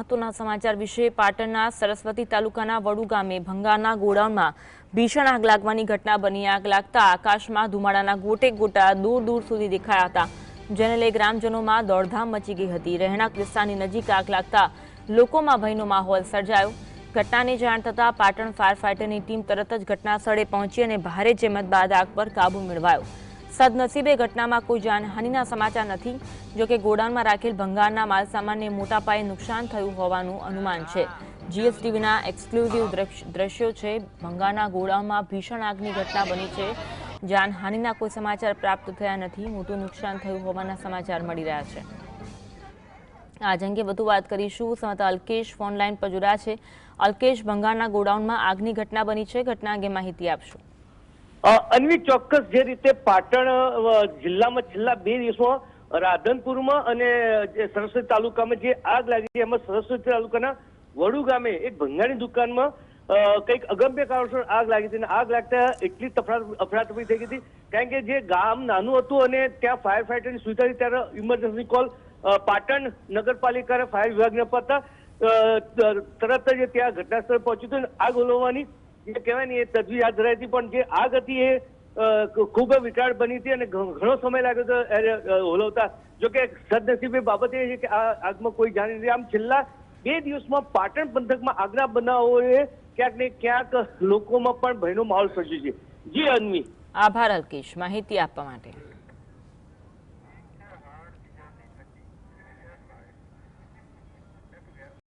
મહત્વના સમાચાર વિશે પાટણના સરસ્વતી તાલુકાના વડુ ગામે ભંગારના ગોડાઉનમાં ભીષણ આગ લાગવાની ઘટના બની। આગ લાગતા આકાશમાં ધુમાડાના ગોટે ગોટા દૂર દૂર સુધી દેખાયા હતા, જેને લઈ ગ્રામજનોમાં દોડધામ મચી ગઈ હતી। રહેણાંક વિસ્તારની નજીક આગ લાગતા લોકોમાં ભયનો માહોલ સર્જાયો। ઘટનાની જાણ થતાં પાટણ ફાયર ફાઇટરની ટીમ તરત જ ઘટનાસ્થળે પહોંચી અને ભારે જહેમત બાદ આગ પર કાબુ મેળવાયો। સદનસીબે ઘટનામાં કોઈ જાનહાનિના સમાચાર નથી। જો કે ગોડાઉનમાં રાખેલ ભંગારના માલસામાનને મોટા પાયે નુકસાન થયું હોવાનું અનુમાન છે। જીએસટીવીના એક્સક્લુઝિવ દ્રશ્યો છે। ભંગારના ગોડાઉનમાં ભીષણ આગની ઘટના બની છે। જાનહાનિના કોઈ સમાચાર પ્રાપ્ત થયા નથી। મોટું નુકસાન થયું હોવાના સમાચાર મળી રહ્યા છે। આ અંગે વધુ વાત કરીશું। સંવાદદાતા અલ્કેશ ફોનલાઈન પર જોડાયા છે। અલ્કેશ, ભંગારના ગોડાઉનમાં આગની ઘટના બની છે, ઘટના અંગે માહિતી આપશો। અન્વી, ચોક્કસ જે રીતે પાટણ જિલ્લામાં છેલ્લા 2 દિવસમાં રાધનપુરમાં અને સરસ્વતી તાલુકામાં જે આગ લાગી છે, એમાં સરસ્વતી તાલુકાના વડુ ગામે એક ભંગારની દુકાનમાં કંઈક અગમ્ય કારણોસર આગ લાગી હતી। આગ લાગતા એટલી અફરાતફરી થઈ ગઈ હતી, કારણ કે જે ગામ નાનું હતું અને ત્યાં ફાયર ફાઇટરની સુવિધા હતી, ત્યારે ઇમરજન્સી કોલ પાટણ નગરપાલિકાના ફાયર વિભાગને અપાતા તરત જ ત્યાં ઘટનાસ્થળે પહોંચ્યું હતું। આગ ઓલવવાની કહેવાય ને એ તજવીજ હાથ ધરાઈ હતી, પણ જે આગ હતી એ ખૂબ વિકરાળ બની હતી અને ઘણો સમય લાગ્યો હતો ઓલવતા। જો કે સદનસીબે બાબત એ છે કે આ આગમાં કોઈ જાણી નથી। આમ છેલ્લા 2 દિવસમાં પાટણ પંથકમાં આગના બનાવોએ ક્યાંક ને ક્યાંક લોકોમાં પણ ભયનો માહોલ સર્જ્યો છે। જી અન્વી, આભાર અલ્કેશ માહિતી આપવા માટે।